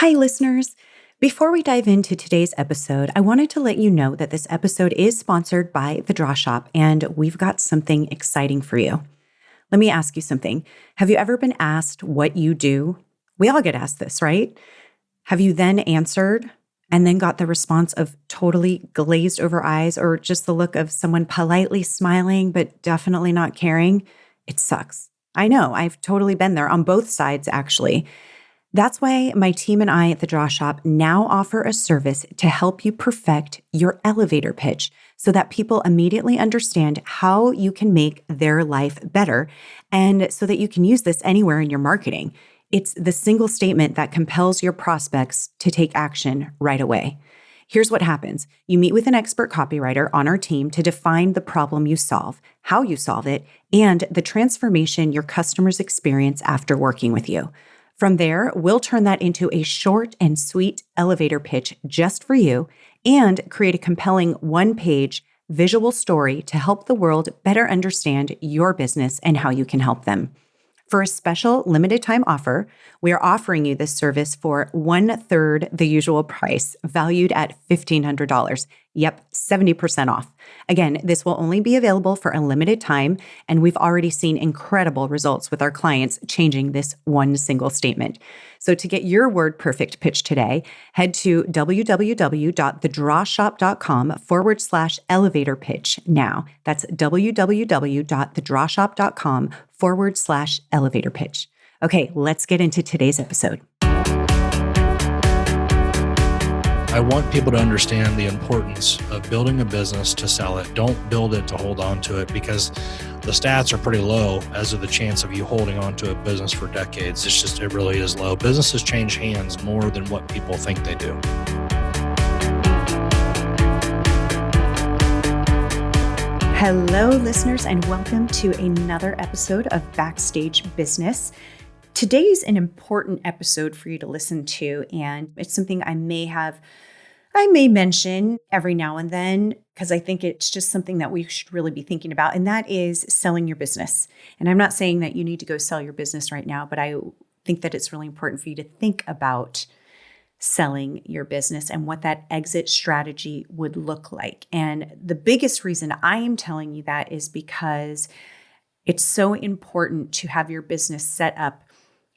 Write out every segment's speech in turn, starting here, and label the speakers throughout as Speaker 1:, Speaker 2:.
Speaker 1: Hi, listeners. Before we dive into today's episode, I wanted to let you know that this episode is sponsored by The Draw Shop, and we've got something exciting for you. Let me ask you something. Have you ever been asked what you do? We all get asked this, right? Have you then answered and then got the response of totally glazed over eyes or just the look of someone politely smiling but definitely not caring? It sucks. I know, I've totally been there on both sides, actually. That's why my team and I at the Draw Shop now offer a service to help you perfect your elevator pitch so that people immediately understand how you can make their life better and so that you can use this anywhere in your marketing. It's the single statement that compels your prospects to take action right away. Here's what happens. You meet with an expert copywriter on our team to define the problem you solve, how you solve it, and the transformation your customers experience after working with you. From there, we'll turn that into a short and sweet elevator pitch just for you and create a compelling one-page visual story to help the world better understand your business and how you can help them. For a special limited time offer, we are offering you this service for 1/3 the usual price, valued at $1,500. Yep, 70% off. Again, this will only be available for a limited time, and we've already seen incredible results with our clients changing this one single statement. So to get your word perfect pitch today, head to www.thedrawshop.com/elevator pitch now. That's www.thedrawshop.com/elevator pitch. Okay, let's get into today's episode.
Speaker 2: I want people to understand the importance of building a business to sell it. Don't build it to hold on to it, because the stats are pretty low as of the chance of you holding on to a business for decades. It really is low. Businesses change hands more than what people think they do.
Speaker 1: Hello, listeners, and welcome to another episode of Backstage Business. Today's an important episode for you to listen to, and it's something I may mention every now and then because I think it's just something that we should really be thinking about, and that is selling your business. And I'm not saying that you need to go sell your business right now, but I think that it's really important for you to think about selling your business and what that exit strategy would look like. And the biggest reason I am telling you that is because it's so important to have your business set up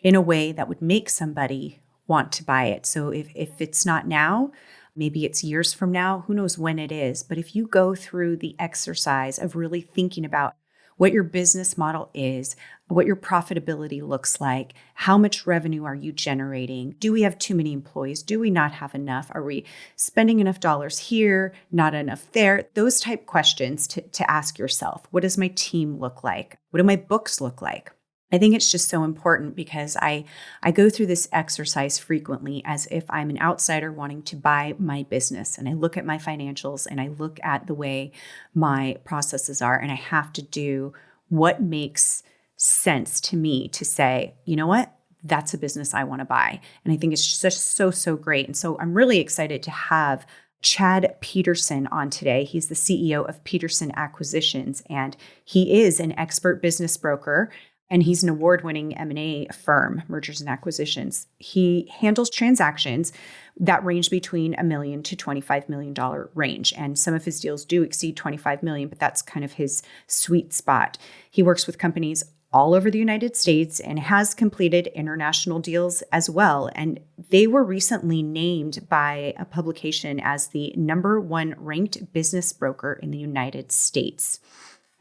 Speaker 1: in a way that would make somebody want to buy it. So if it's not now, maybe it's years from now, who knows when it is. But if you go through the exercise of really thinking about what your business model is, what your profitability looks like, how much revenue are you generating? Do we have too many employees? Do we not have enough? Are we spending enough dollars here, not enough there? Those type questions to ask yourself. What does my team look like? What do my books look like? I think it's just so important because I go through this exercise frequently as if I'm an outsider wanting to buy my business. And I look at my financials and I look at the way my processes are, and I have to do what makes sense to me to say, you know what? That's a business I want to buy. And I think it's just so great. And so I'm really excited to have Chad Peterson on today. He's the CEO of Peterson Acquisitions, and he is an expert business broker. And he's an award-winning M&A firm, mergers and acquisitions. He handles transactions that range between $1 million to $25 million range. And some of his deals do exceed $25 million, but that's kind of his sweet spot. He works with companies all over the United States and has completed international deals as well. And they were recently named by a publication as the #1 ranked business broker in the United States.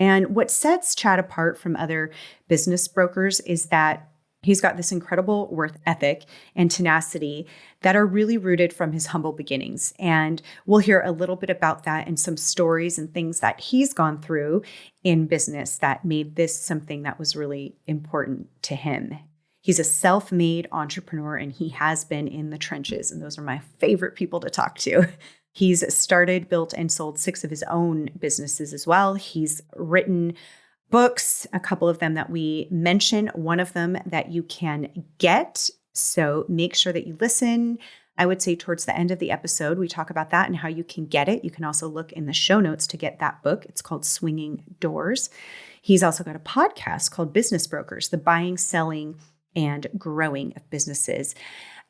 Speaker 1: And what sets Chad apart from other business brokers is that he's got this incredible work ethic and tenacity that are really rooted from his humble beginnings. And we'll hear a little bit about that and some stories and things that he's gone through in business that made this something that was really important to him. He's a self-made entrepreneur, and he has been in the trenches. And those are my favorite people to talk to. He's started, built, and sold 6 of his own businesses as well. He's written books, a couple of them that we mention, one of them that you can get. So make sure that you listen. I would say towards the end of the episode, we talk about that and how you can get it. You can also look in the show notes to get that book. It's called Swinging Doors. He's also got a podcast called Business Brokers, the buying, selling, and growing of businesses.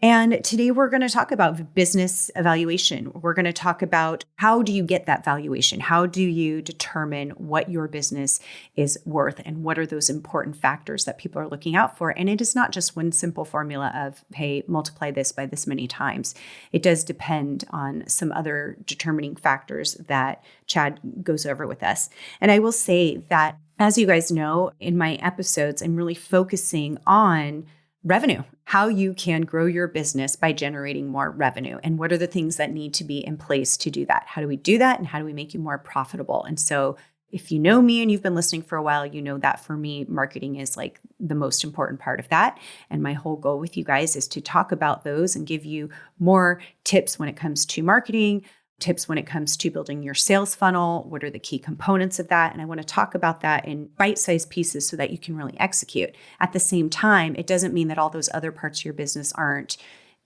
Speaker 1: And today we're going to talk about business evaluation. We're going to talk about how do you get that valuation? How do you determine what your business is worth and what are those important factors that people are looking out for? And it is not just one simple formula of, hey, multiply this by this many times. It does depend on some other determining factors that Chad goes over with us. And I will say that, as you guys know, in my episodes, I'm really focusing on revenue, how you can grow your business by generating more revenue, and what are the things that need to be in place to do that. How do we do that, and how do we make you more profitable? And so if you know me and you've been listening for a while, you know that for me, marketing is like the most important part of that. And my whole goal with you guys is to talk about those and give you more tips when it comes to marketing, tips when it comes to building your sales funnel. What are the key components of that? And I want to talk about that in bite-sized pieces so that you can really execute. At the same time, it doesn't mean that all those other parts of your business aren't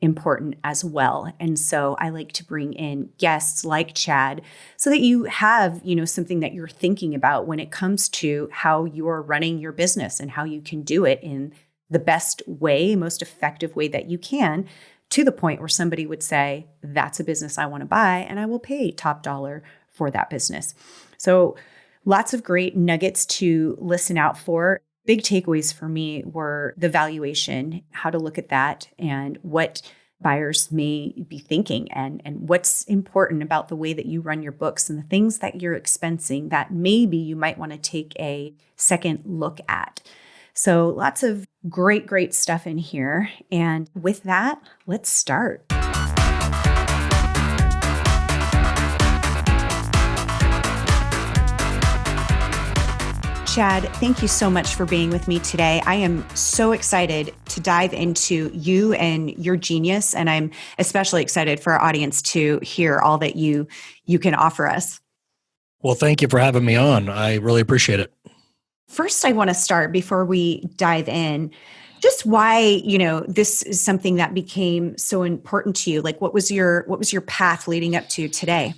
Speaker 1: important as well. And so I like to bring in guests like Chad so that you have, something that you're thinking about when it comes to how you're running your business and how you can do it in the best way, most effective way that you can, to the point where somebody would say, that's a business I want to buy, and I will pay top dollar for that business. So lots of great nuggets to listen out for. Big takeaways for me were the valuation, how to look at that, and what buyers may be thinking, and what's important about the way that you run your books and the things that you're expensing that maybe you might want to take a second look at. So lots of great stuff in here. And with that, let's start. Chad, thank you so much for being with me today. I am so excited to dive into you and your genius. And I'm especially excited for our audience to hear all that you can offer us.
Speaker 2: Well, thank you for having me on. I really appreciate it.
Speaker 1: First, I want to start before we dive in, just why, this is something that became so important to you. Like, what was your path leading up to today?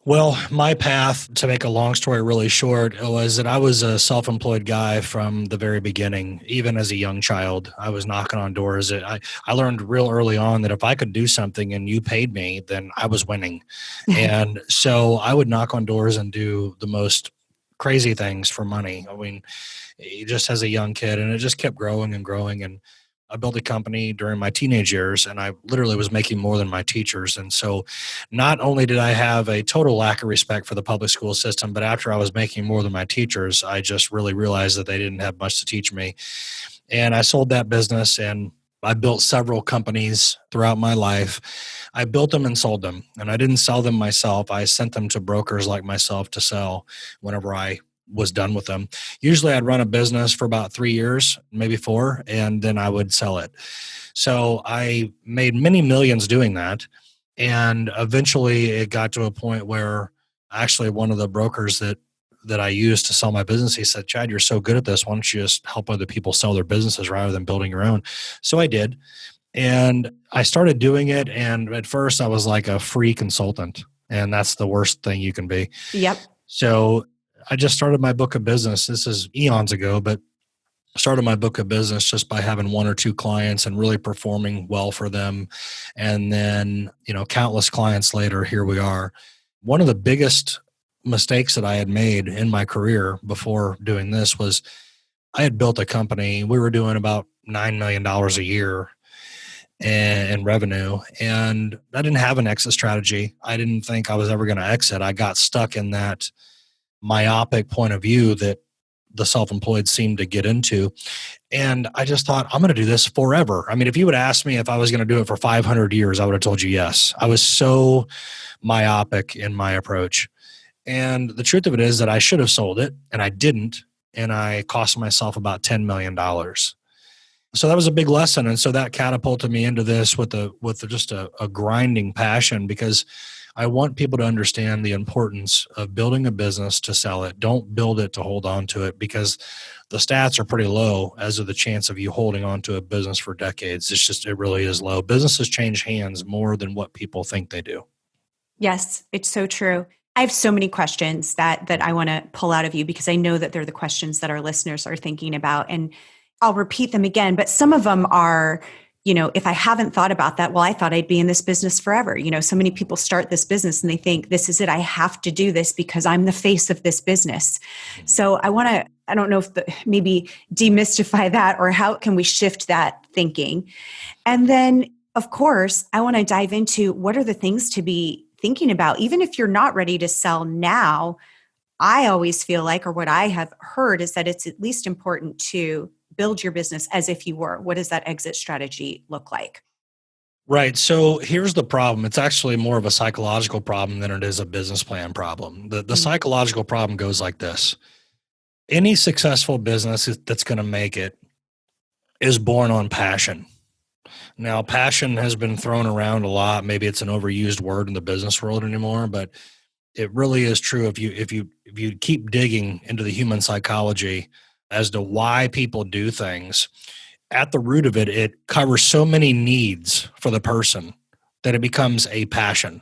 Speaker 2: Well, my path, to make a long story really short, was that I was a self-employed guy from the very beginning. Even as a young child, I was knocking on doors. I learned real early on that if I could do something and you paid me, then I was winning. And so I would knock on doors and do the most crazy things for money. I mean, just as a young kid, and it just kept growing and growing. And I built a company during my teenage years, and I literally was making more than my teachers. And so not only did I have a total lack of respect for the public school system, but after I was making more than my teachers, I just really realized that they didn't have much to teach me. And I sold that business, and I built several companies throughout my life. I built them and sold them, and I didn't sell them myself. I sent them to brokers like myself to sell whenever I was done with them. Usually I'd run a business for about 3 years, maybe 4, and then I would sell it. So I made many millions doing that. And eventually it got to a point where actually one of the brokers that I used to sell my business, he said, Chad, you're so good at this. Why don't you just help other people sell their businesses rather than building your own? So I did. And I started doing it. And at first I was like a free consultant. And that's the worst thing you can be.
Speaker 1: Yep.
Speaker 2: So I just started my book of business. This is eons ago, but started my book of business just by having 1 or 2 clients and really performing well for them. And then, countless clients later, here we are. One of the biggest mistakes that I had made in my career before doing this was I had built a company. We were doing about $9 million a year in revenue, and I didn't have an exit strategy. I didn't think I was ever going to exit. I got stuck in that myopic point of view that the self-employed seem to get into. And I just thought, I'm going to do this forever. I mean, if you would ask me if I was going to do it for 500 years, I would have told you yes. I was so myopic in my approach. And the truth of it is that I should have sold it, and I didn't. And I cost myself about $10 million. So that was a big lesson. And so that catapulted me into this with just a grinding passion, because I want people to understand the importance of building a business to sell it. Don't build it to hold on to it, because the stats are pretty low as of the chance of you holding on to a business for decades. It really is low. Businesses change hands more than what people think they do.
Speaker 1: Yes, it's so true. I have so many questions that I want to pull out of you, because I know that they're the questions that our listeners are thinking about. And I'll repeat them again, but some of them are if I haven't thought about that, well, I thought I'd be in this business forever. So many people start this business and they think this is it. I have to do this because I'm the face of this business. So I don't know if maybe demystify that, or how can we shift that thinking? And then, of course, I want to dive into what are the things to be thinking about, even if you're not ready to sell now. I always feel like, or what I have heard is that it's at least important to build your business as if you were. What does that exit strategy look like?
Speaker 2: Right. So here's the problem. It's actually more of a psychological problem than it is a business plan problem. The psychological problem goes like this. Any successful business that's going to make it is born on passion. Now, passion has been thrown around a lot. Maybe it's an overused word in the business world anymore, but it really is true. If you keep digging into the human psychology as to why people do things, at the root of it, it covers so many needs for the person that it becomes a passion.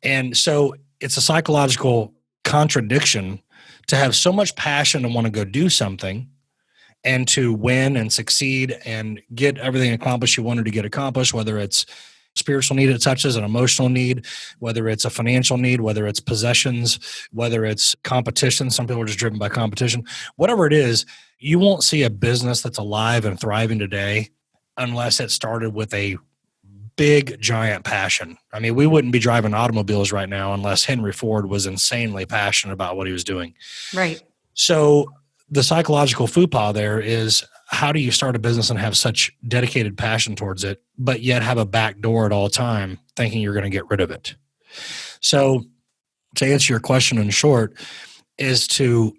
Speaker 2: And so it's a psychological contradiction to have so much passion to want to go do something and to win and succeed and get everything accomplished you wanted to get accomplished, whether it's spiritual need it touches, an emotional need, whether it's a financial need, whether it's possessions, whether it's competition. Some people are just driven by competition. Whatever it is, you won't see a business that's alive and thriving today unless it started with a big, giant passion. I mean, we wouldn't be driving automobiles right now unless Henry Ford was insanely passionate about what he was doing.
Speaker 1: Right.
Speaker 2: So the psychological faux there is, how do you start a business and have such dedicated passion towards it, but yet have a back door at all time thinking you're going to get rid of it? So to answer your question in short is to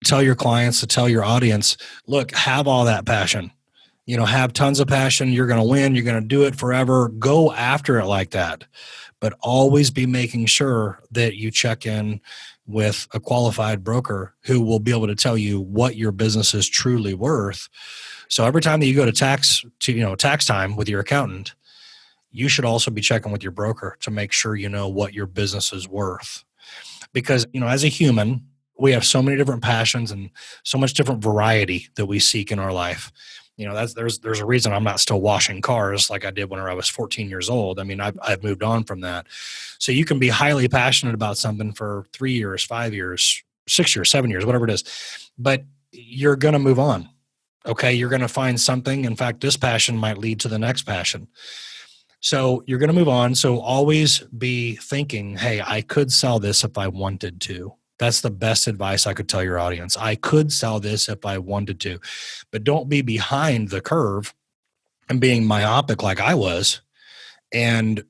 Speaker 2: tell your clients, to tell your audience, look, have all that passion, have tons of passion. You're going to win. You're going to do it forever. Go after it like that, but always be making sure that you check in with a qualified broker who will be able to tell you what your business is truly worth. So every time that you go to tax time with your accountant, you should also be checking with your broker to make sure you know what your business is worth. Because, as a human, we have so many different passions and so much different variety that we seek in our life. There's a reason I'm not still washing cars like I did when I was 14 years old. I mean, I've moved on from that. So you can be highly passionate about something for 3 years, 5 years, 6 years, 7 years, whatever it is, but you're going to move on. Okay. You're going to find something. In fact, this passion might lead to the next passion. So you're going to move on. So always be thinking, hey, I could sell this if I wanted to. That's the best advice I could tell your audience. I could sell this if I wanted to, but don't be behind the curve and being myopic like I was and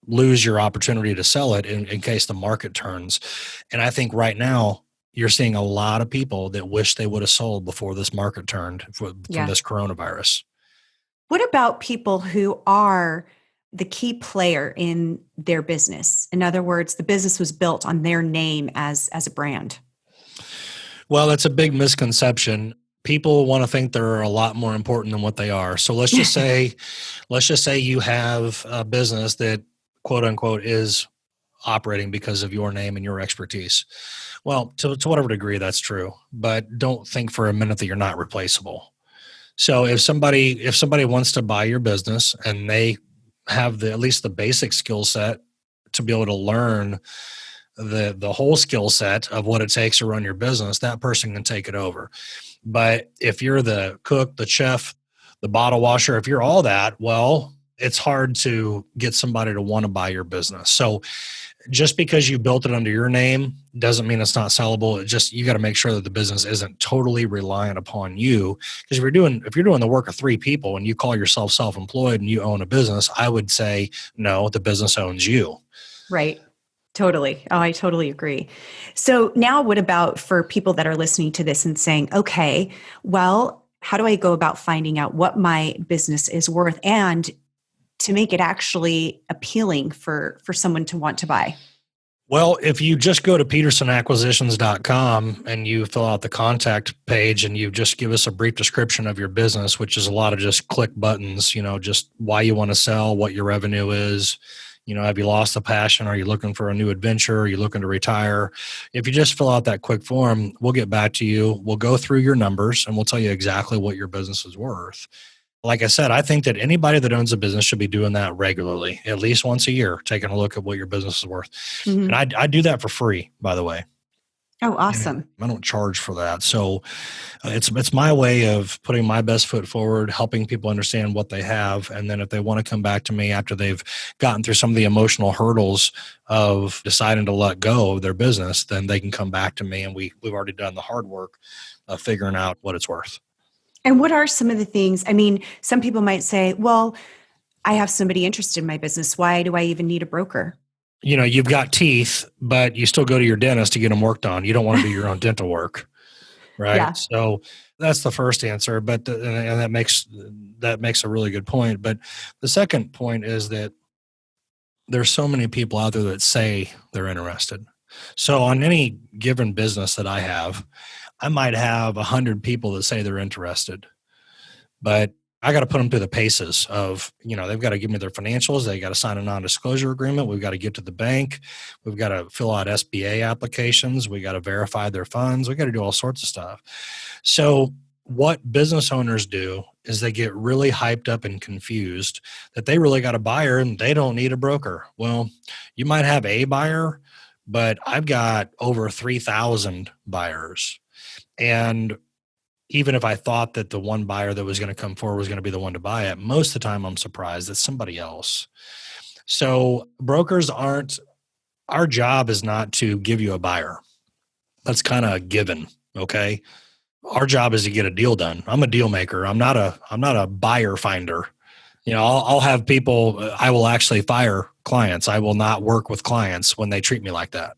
Speaker 2: lose your opportunity to sell it in case the market turns. And I think right now you're seeing a lot of people that wish they would have sold before this market turned from this coronavirus.
Speaker 1: What about people who are the key player in their business? In other words, the business was built on their name as a brand.
Speaker 2: Well, that's a big misconception. People want to think they're a lot more important than what they are. So let's just say you have a business that quote unquote is operating because of your name and your expertise. Well, to whatever degree that's true, but don't think for a minute that you're not replaceable. So if somebody wants to buy your business and they have at least the basic skill set to be able to learn the whole skill set of what it takes to run your business, that person can take it over. But if you're the cook, the chef, the bottle washer, if you're all that, well, it's hard to get somebody to want to buy your business. So just because you built it under your name doesn't mean it's not sellable. You got to make sure that the business isn't totally reliant upon you. Because if you're doing the work of 3 people and you call yourself self-employed and you own a business, I would say, no, the business owns you.
Speaker 1: Right. Totally. Oh, I totally agree. So now what about for people that are listening to this and saying, okay, well, how do I go about finding out what my business is worth and to make it actually appealing for someone to want to buy?
Speaker 2: Well, if you just go to petersonacquisitions.com and you fill out the contact page and you just give us a brief description of your business, which is a lot of just click buttons, just why you want to sell, what your revenue is, have you lost the passion? Are you looking for a new adventure? Are you looking to retire? If you just fill out that quick form, we'll get back to you. We'll go through your numbers and we'll tell you exactly what your business is worth. Like I said, I think that anybody that owns a business should be doing that regularly, at least once a year, taking a look at what your business is worth. And
Speaker 1: Mhm.
Speaker 2: I do that for free, by the way.
Speaker 1: Oh,
Speaker 2: And
Speaker 1: awesome.
Speaker 2: I don't charge for that. So it's my way of putting my best foot forward, helping people understand what they have, and then if they want to come back to me after they've gotten through some of the emotional hurdles of deciding to let go of their business, then they can come back to me, and we've already done the hard work of figuring out what it's worth.
Speaker 1: And what are some of the things? I mean, some people might say, well, I have somebody interested in my business. Why do I even need a broker?
Speaker 2: You've got teeth, but you still go to your dentist to get them worked on. You don't want to do your own dental work, right?
Speaker 1: Yeah.
Speaker 2: So that's the first answer, but and that makes a really good point. But the second point is that there's so many people out there that say they're interested. So on any given business that I have, I might have 100 people that say they're interested, but I got to put them through the paces of, they've got to give me their financials. They got to sign a non-disclosure agreement. We've got to get to the bank. We've got to fill out SBA applications. We got to verify their funds. We got to do all sorts of stuff. So what business owners do is they get really hyped up and confused that they really got a buyer and they don't need a broker. Well, you might have a buyer, but I've got over 3,000 buyers. And even if I thought that the one buyer that was going to come forward was going to be the one to buy it, most of the time I'm surprised it's somebody else. So brokers aren't, our job is not to give you a buyer. That's kind of a given. Okay. Our job is to get a deal done. I'm a deal maker. I'm not a buyer finder. I'll have people, I will actually fire clients. I will not work with clients when they treat me like that.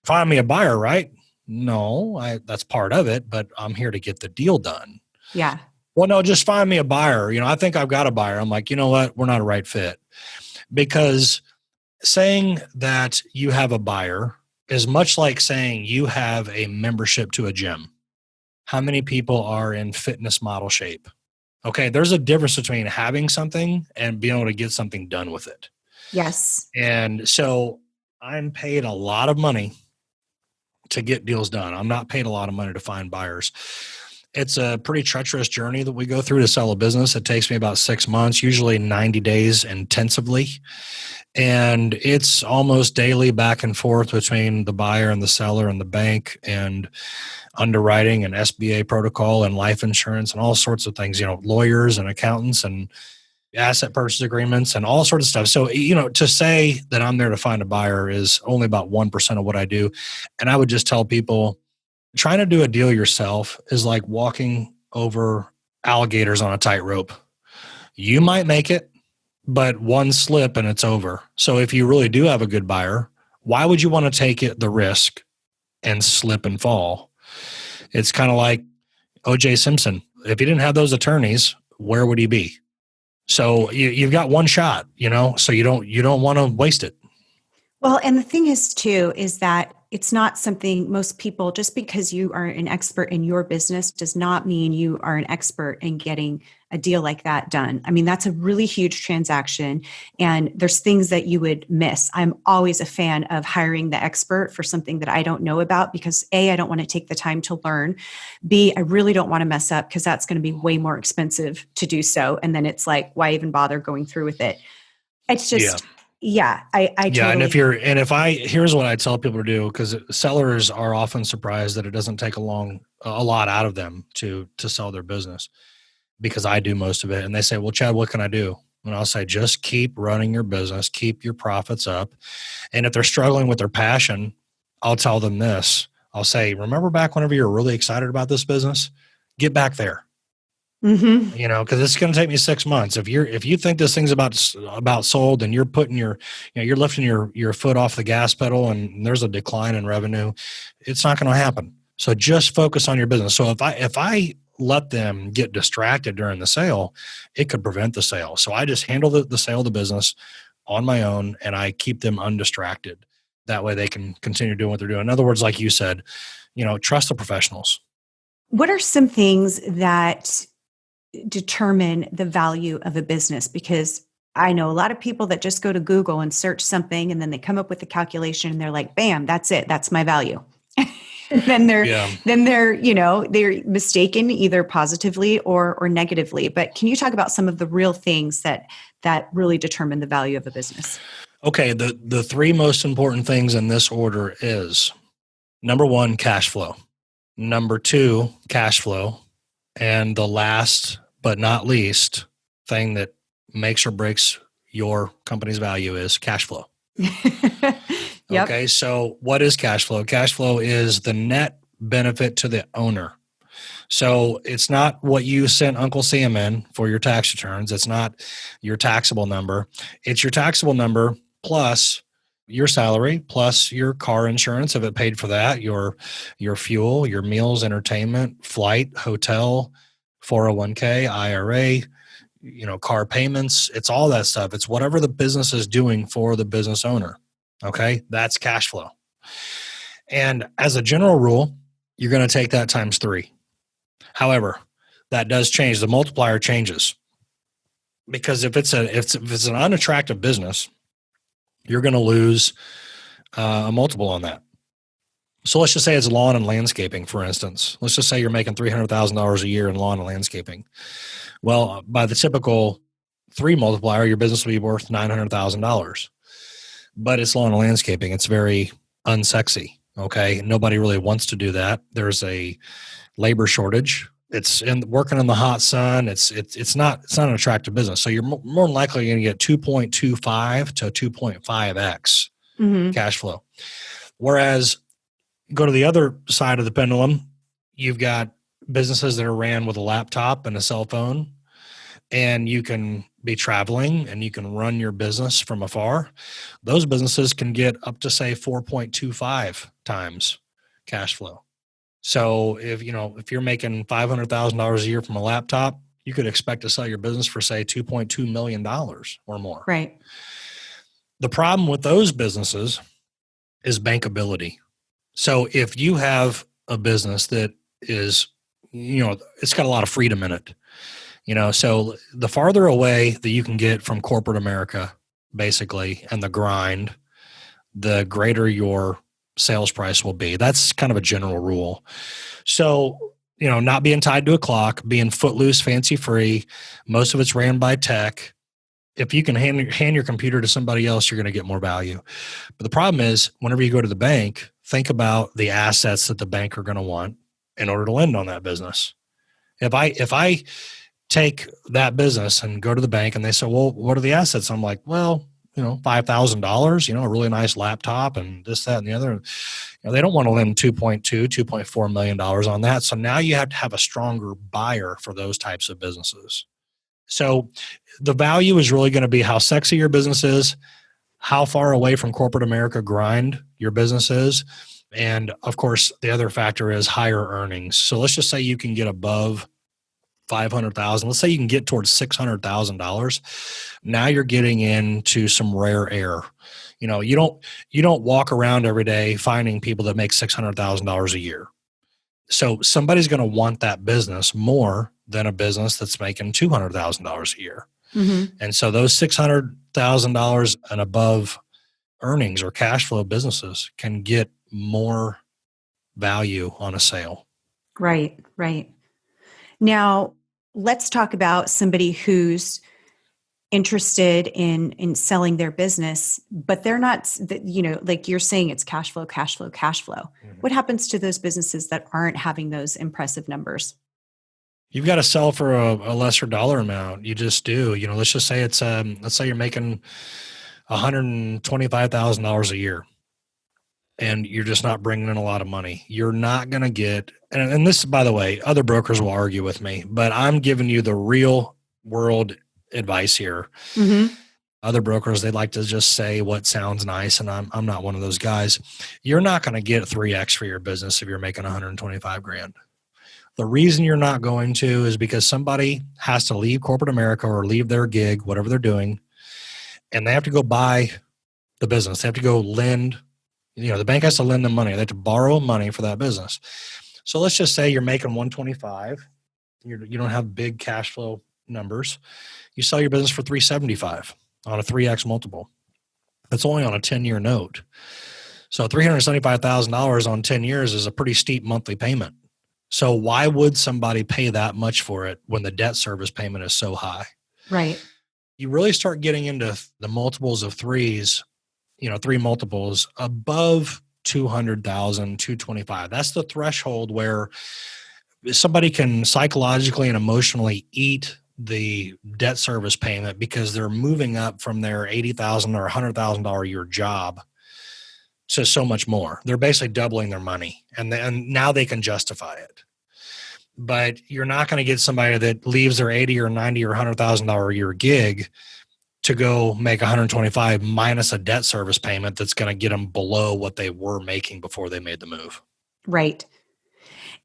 Speaker 2: Find me a buyer, right? No, that's part of it, but I'm here to get the deal done.
Speaker 1: Yeah.
Speaker 2: Well, no, just find me a buyer. I think I've got a buyer. I'm like, you know what? We're not a right fit, because saying that you have a buyer is much like saying you have a membership to a gym. How many people are in fitness model shape? Okay, there's a difference between having something and being able to get something done with it.
Speaker 1: Yes.
Speaker 2: And so I'm paid a lot of money to get deals done. I'm not paid a lot of money to find buyers. It's a pretty treacherous journey that we go through to sell a business. It takes me about 6 months, usually 90 days intensively. And it's almost daily back and forth between the buyer and the seller and the bank and underwriting and SBA protocol and life insurance and all sorts of things, lawyers and accountants and asset purchase agreements and all sorts of stuff. So, to say that I'm there to find a buyer is only about 1% of what I do. And I would just tell people, trying to do a deal yourself is like walking over alligators on a tightrope. You might make it, but one slip and it's over. So if you really do have a good buyer, why would you want to take the risk and slip and fall? It's kind of like O.J. Simpson. If he didn't have those attorneys, where would he be? So you've got one shot, so you don't want to waste it.
Speaker 1: Well, and the thing is too, is that it's not something most people, just because you are an expert in your business does not mean you are an expert in getting a deal like that done. I mean, that's a really huge transaction and there's things that you would miss. I'm always a fan of hiring the expert for something that I don't know about because A, I don't want to take the time to learn. B, I really don't want to mess up because that's going to be way more expensive to do so. And then it's like, why even bother going through with it? It's just, yeah, I
Speaker 2: Yeah,
Speaker 1: totally.
Speaker 2: here's what I tell people to do, because sellers are often surprised that it doesn't take a lot out of them to sell their business, because I do most of it. And they say, well, Chad, what can I do? And I'll say, just keep running your business, keep your profits up. And if they're struggling with their passion, I'll tell them this. I'll say, remember back whenever you were really excited about this business? Get back there.
Speaker 1: Mm-hmm.
Speaker 2: Because it's going to take me 6 months. If you think this thing's about sold, and you're putting you're lifting your foot off the gas pedal, and there's a decline in revenue, it's not going to happen. So just focus on your business. So if I let them get distracted during the sale, it could prevent the sale. So I just handle the sale of the business on my own, and I keep them undistracted. That way they can continue doing what they're doing. In other words, like you said, trust the professionals.
Speaker 1: What are some things that determine the value of a business? Because I know a lot of people that just go to Google and search something and then they come up with a calculation and they're like, bam, that's it. That's my value. And then
Speaker 2: Yeah.
Speaker 1: they're mistaken either positively or negatively. But can you talk about some of the real things that really determine the value of a business?
Speaker 2: Okay. The three most important things in this order is number one, cash flow. Number two, cash flow. And the last but not least thing that makes or breaks your company's value is cash flow.
Speaker 1: Yep.
Speaker 2: Okay. So what is cash flow? Cash flow is the net benefit to the owner. So it's not what you sent Uncle Sam in for your tax returns. It's not your taxable number. It's your taxable number plus your salary, plus your car insurance if it paid for that, your fuel, your meals, entertainment, flight, hotel, 401k, IRA, car payments. It's all that stuff. It's whatever the business is doing for the business owner. Okay. That's cash flow. And as a general rule, you're going to take that times 3. However, that does change. The multiplier changes because if it's an unattractive business, you're going to lose a multiple on that. So let's just say it's lawn and landscaping, for instance. Let's just say you're making $300,000 a year in lawn and landscaping. Well, by the typical 3 multiplier, your business will be worth $900,000. But it's lawn and landscaping. It's very unsexy. Okay, nobody really wants to do that. There's a labor shortage. It's working in the hot sun. It's not an attractive business. So you're more than likely going to get 2.25 to 2.5x cash flow. Whereas go to the other side of the pendulum, you've got businesses that are ran with a laptop and a cell phone, and you can be traveling and you can run your business from afar. Those businesses can get up to say 4.25 times cash flow. So if you're making $500,000 a year from a laptop, you could expect to sell your business for say $2.2 million or more.
Speaker 1: Right.
Speaker 2: The problem with those businesses is bankability. So if you have a business that is, it's got a lot of freedom in it, so the farther away that you can get from corporate America, basically, and the grind, the greater your sales price will be. That's kind of a general rule. So, not being tied to a clock, being footloose, fancy free, most of it's ran by tech. If you can hand your computer to somebody else, you're going to get more value. But the problem is, whenever you go to the bank, think about the assets that the bank are going to want in order to lend on that business. If I take that business and go to the bank and they say, well, what are the assets? I'm like, well, $5,000, a really nice laptop and this, that, and the other. They don't want to lend $2.4 million on that. So now you have to have a stronger buyer for those types of businesses. So the value is really going to be how sexy your business is, how far away from corporate America grind your business is. And of course, the other factor is higher earnings. So let's just say you can get above 500,000. Let's say you can get towards $600,000. Now you're getting into some rare air. You don't walk around every day finding people that make $600,000 a year. So somebody's going to want that business more than a business that's making $200,000 a year. And so those $600,000 and above earnings or cash flow businesses can get more value on a sale.
Speaker 1: Right. Now, let's talk about somebody who's interested in selling their business, but they're not, like you're saying, it's cash flow. What happens to those businesses that aren't having those impressive numbers?
Speaker 2: You've got to sell for a lesser dollar amount. You just do. Let's just say let's say you're making $125,000 a year and you're just not bringing in a lot of money. You're not going to get, and this, by the way, other brokers will argue with me, but I'm giving you the real world advice here. Other brokers, they like to just say what sounds nice, and I'm not one of those guys. You're not going to get 3x for your business if you're making $125,000. The reason you're not going to is because somebody has to leave corporate America or leave their gig, whatever they're doing, and they have to go buy the business. They have to go lend. The bank has to lend them money. They have to borrow money for that business. So let's just say you're making 125. You don't have big cash flow numbers. You sell your business for 375 on a 3x multiple. That's only on a 10-year note. So $375,000 on 10 years is a pretty steep monthly payment. So why would somebody pay that much for it when the debt service payment is so high?
Speaker 1: Right.
Speaker 2: You really start getting into the multiples of threes, three multiples above 200,000, 225. That's the threshold where somebody can psychologically and emotionally eat the debt service payment because they're moving up from their $80,000 or $100,000 a year job to so much more. They're basically doubling their money, and now they can justify it. But you're not going to get somebody that leaves their 80 or 90 or $100,000 a year gig to go make 125 minus a debt service payment that's going to get them below what they were making before they made the move.
Speaker 1: Right.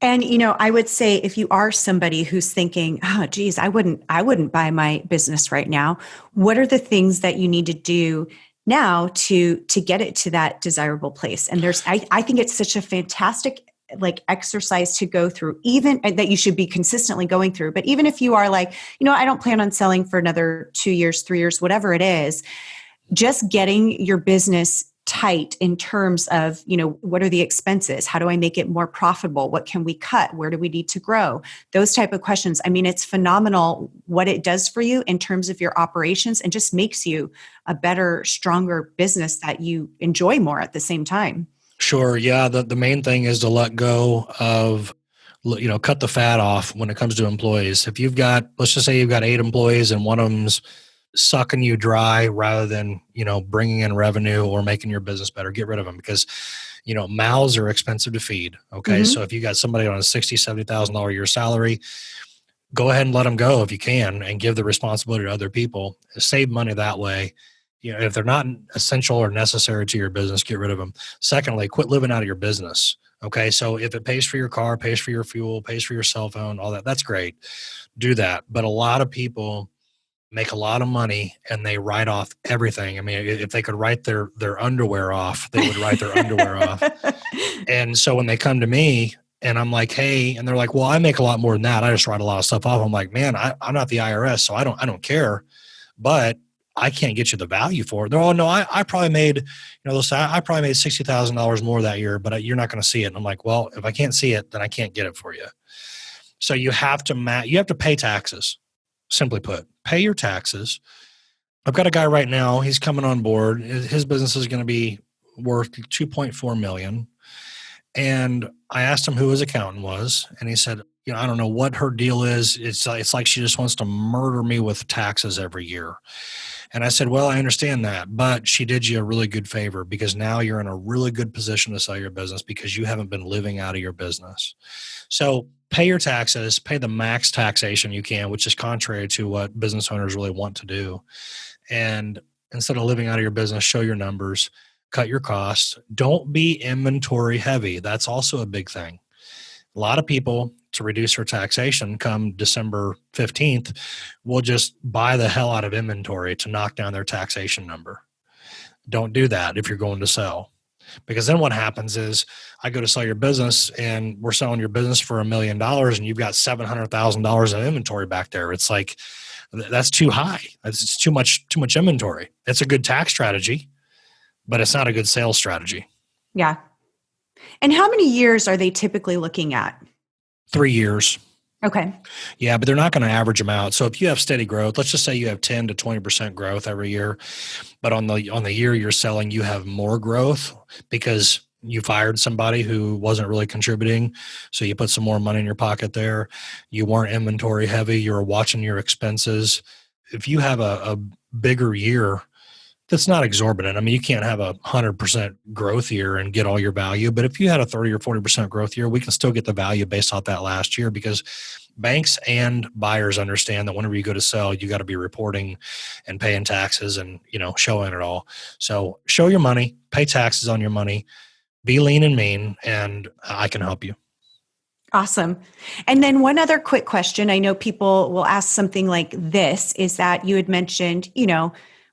Speaker 1: And, I would say if you are somebody who's thinking, oh, geez, I wouldn't buy my business right now. What are the things that you need to do now to get it to that desirable place? And I think it's such a fantastic exercise to go through, even that you should be consistently going through. But even if you are like, I don't plan on selling for another 2 years, 3 years, whatever it is, just getting your business tight in terms of, what are the expenses? How do I make it more profitable? What can we cut? Where do we need to grow? Those type of questions. I mean, it's phenomenal what it does for you in terms of your operations and just makes you a better, stronger business that you enjoy more at the same time.
Speaker 2: Sure. Yeah. The main thing is to let go of, cut the fat off when it comes to employees. If let's just say you've got 8 employees and one of them's sucking you dry rather than, bringing in revenue or making your business better, get rid of them because, mouths are expensive to feed. Okay. Mm-hmm. So if you got somebody on a $60,000, $70,000 a year salary, go ahead and let them go if you can and give the responsibility to other people. Save money that way. If they're not essential or necessary to your business, get rid of them. Secondly, quit living out of your business. Okay. So if it pays for your car, pays for your fuel, pays for your cell phone, all that, that's great. Do that. But a lot of people make a lot of money and they write off everything. I mean, if they could write their underwear off, they would write their underwear off. And so when they come to me and I'm like, hey, and they're like, well, I make a lot more than that. I just write a lot of stuff off. I'm like, man, I'm not the IRS, so I don't care. But I can't get you the value for it. They're all, no, I probably made, they'll say, I probably made $60,000 more that year, but you're not going to see it. And I'm like, well, if I can't see it, then I can't get it for you. So you have to pay taxes. Simply put, pay your taxes. I've got a guy right now, he's coming on board. His business is going to be worth $2.4 million. And I asked him who his accountant was. And he said, I don't know what her deal is. It's like she just wants to murder me with taxes every year. And I said, well, I understand that, but she did you a really good favor because now you're in a really good position to sell your business because you haven't been living out of your business. So pay your taxes, pay the max taxation you can, which is contrary to what business owners really want to do. And instead of living out of your business, show your numbers, cut your costs. Don't be inventory heavy. That's also a big thing. A lot of people, to reduce their taxation come December 15th, will just buy the hell out of inventory to knock down their taxation number. Don't do that if you're going to sell. Because then what happens is I go to sell your business and we're selling your business for $1 million and you've got $700,000 of inventory back there. It's like, that's too high. It's too much inventory. It's a good tax strategy, but it's not a good sales strategy.
Speaker 1: Yeah. And how many years are they typically looking at?
Speaker 2: 3 years.
Speaker 1: Okay.
Speaker 2: Yeah, but they're not going to average them out. So if you have steady growth, let's just say you have 10 to 20% growth every year, but on the year you're selling, you have more growth because you fired somebody who wasn't really contributing. So you put some more money in your pocket there. You weren't inventory heavy. You were watching your expenses. If you have a bigger year, that's not exorbitant. I mean, you can't have 100% growth year and get all your value, but if you had a 30 or 40% growth year, we can still get the value based off that last year because banks and buyers understand that whenever you go to sell, you got to be reporting and paying taxes and, showing it all. So show your money, pay taxes on your money, be lean and mean, and I can help you.
Speaker 1: Awesome. And then one other quick question. I know people will ask something like this, is that you had mentioned,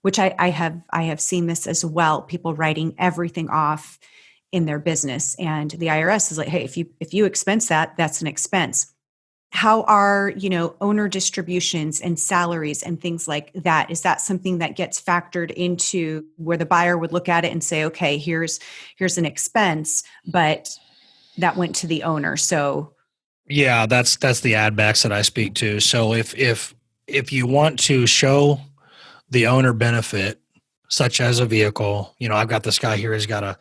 Speaker 1: which I have seen this as well, people writing everything off in their business. And the IRS is like, hey, if you expense that, that's an expense. How are, owner distributions and salaries and things like that? Is that something that gets factored into where the buyer would look at it and say, okay, here's an expense, but that went to the owner. So
Speaker 2: Yeah, that's the ad backs that I speak to. So if you want to show the owner benefit, such as a vehicle, I've got this guy here. He's got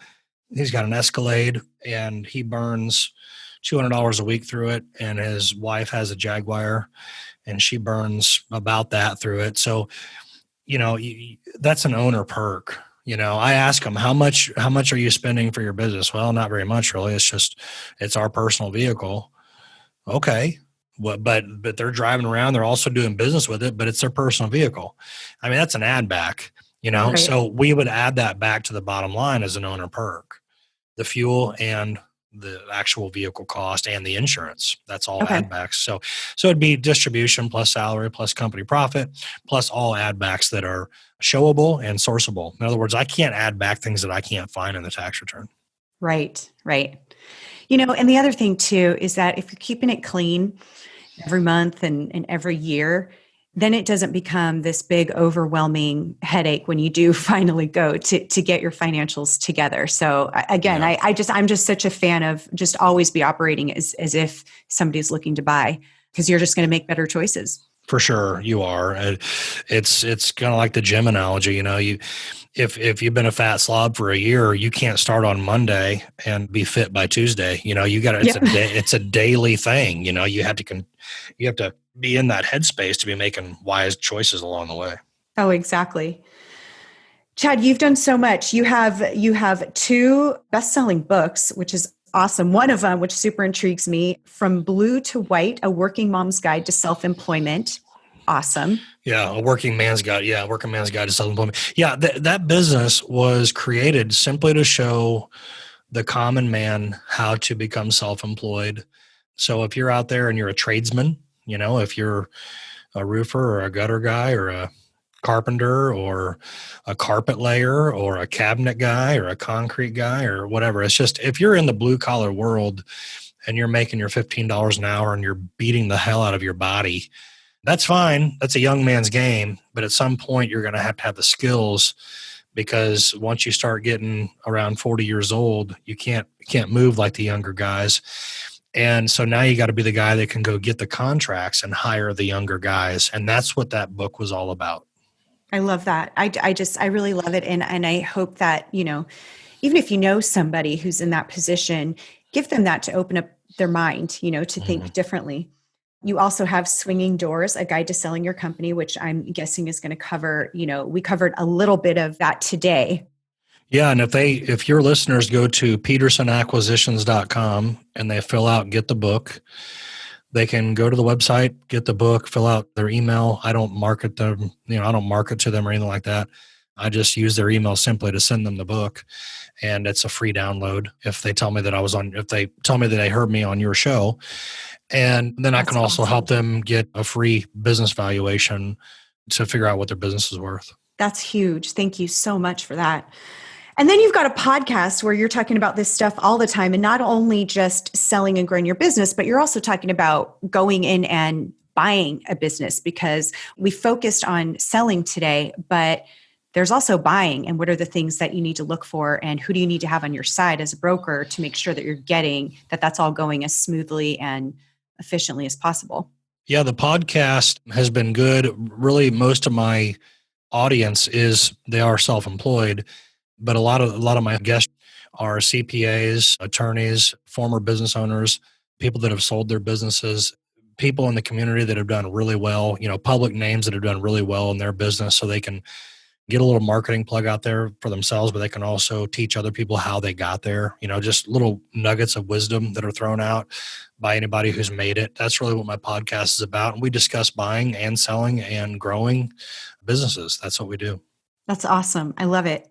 Speaker 2: an Escalade, and he burns $200 a week through it, and his wife has a Jaguar, and she burns about that through it. So that's an owner perk. I ask them, how much are you spending for your business? Well, not very much, really. It's our personal vehicle. Okay. But they're driving around. They're also doing business with it, but it's their personal vehicle. I mean, that's an add back,
Speaker 1: right.
Speaker 2: So we would add that back to the bottom line as an owner perk, the fuel and the actual vehicle cost and the insurance. That's all
Speaker 1: Okay.
Speaker 2: add backs. So it'd be distribution plus salary plus company profit plus all add backs that are showable and sourceable. In other words, I can't add back things that I can't find in the tax return.
Speaker 1: Right. And the other thing too is that if you're keeping it clean every month and every year, then it doesn't become this big overwhelming headache when you do finally go to get your financials together. So again,
Speaker 2: Yeah.
Speaker 1: I'm just such a fan of just always be operating as if somebody's looking to buy, because you're just going to make better choices.
Speaker 2: For sure, you are. It's kind of like the gym analogy. If you've been a fat slob for a year, you can't start on Monday and be fit by Tuesday. You got to. It's a daily thing. You have to be in that headspace to be making wise choices along the way.
Speaker 1: Oh, exactly. Chad, you've done so much. You have 2 best-selling books, which is awesome. One of them, which super intrigues me, From Blue to White, A Working Mom's Guide to Self-Employment. Awesome.
Speaker 2: Yeah, a working man's guide. Yeah, working man's guide to self-employment. Yeah, that business was created simply to show the common man how to become self-employed. So if you're out there and you're a tradesman, if you're a roofer or a gutter guy or a carpenter or a carpet layer or a cabinet guy or a concrete guy or whatever, it's just, if you're in the blue collar world and you're making your $15 an hour and you're beating the hell out of your body, that's fine. That's a young man's game. But at some point, you're going to have the skills, because once you start getting around 40 years old, you can't move like the younger guys. And so now you got to be the guy that can go get the contracts and hire the younger guys. And that's what that book was all about.
Speaker 1: I love that. I really love it. And I hope that, even if you know somebody who's in that position, give them that to open up their mind, to think differently. You also have Swinging Doors, A Guide to Selling Your Company, which I'm guessing is going to cover, we covered a little bit of that today.
Speaker 2: Yeah. And if your listeners go to petersonacquisitions.com and they fill out, get the book, they can go to the website, get the book, fill out their email. I don't market them, I don't market to them or anything like that. I just use their email simply to send them the book. And it's a free download if they tell me that if they tell me that they heard me on your show. And then I can also help them get a free business valuation to figure out what their business is worth.
Speaker 1: That's huge. Thank you so much for that. And then you've got a podcast where you're talking about this stuff all the time, and not only just selling and growing your business, but you're also talking about going in and buying a business, because we focused on selling today, but there's also buying, and what are the things that you need to look for, and who do you need to have on your side as a broker to make sure that you're getting that's all going as smoothly and efficiently as possible.
Speaker 2: Yeah, the podcast has been good. Really, most of my audience they are self-employed, but a lot of my guests are CPAs, attorneys, former business owners, people that have sold their businesses, people in the community that have done really well, public names that have done really well in their business, so they can get a little marketing plug out there for themselves, but they can also teach other people how they got there, just little nuggets of wisdom that are thrown out by anybody who's made it. That's really what my podcast is about. And we discuss buying and selling and growing businesses. That's what we do.
Speaker 1: That's awesome. I love it.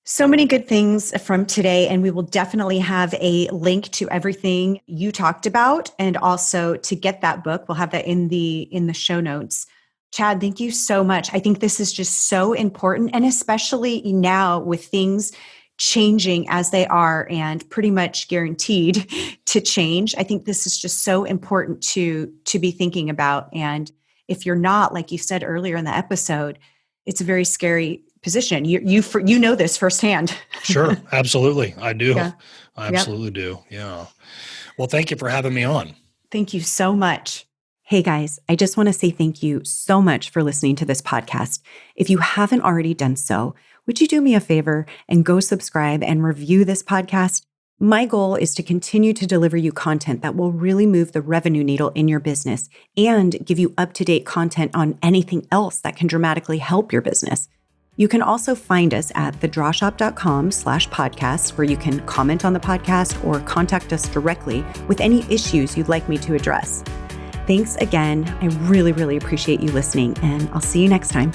Speaker 1: So many good things from today, and we will definitely have a link to everything you talked about, and also to get that book. We'll have that in the show notes. Chad, thank you so much. I think this is just so important, and especially now with things changing as they are and pretty much guaranteed to change. I think this is just so important to be thinking about. And if you're not, like you said earlier in the episode, it's a very scary position. You know this firsthand.
Speaker 2: Sure. Absolutely. I do.
Speaker 1: Yeah.
Speaker 2: I absolutely do. Yeah. Well, thank you for having me on.
Speaker 1: Thank you so much. Hey guys, I just want to say thank you so much for listening to this podcast. If you haven't already done so, would you do me a favor and go subscribe and review this podcast? My goal is to continue to deliver you content that will really move the revenue needle in your business and give you up-to-date content on anything else that can dramatically help your business. You can also find us at thedrawshop.com/podcast, where you can comment on the podcast or contact us directly with any issues you'd like me to address. Thanks again. I really, really appreciate you listening, and I'll see you next time.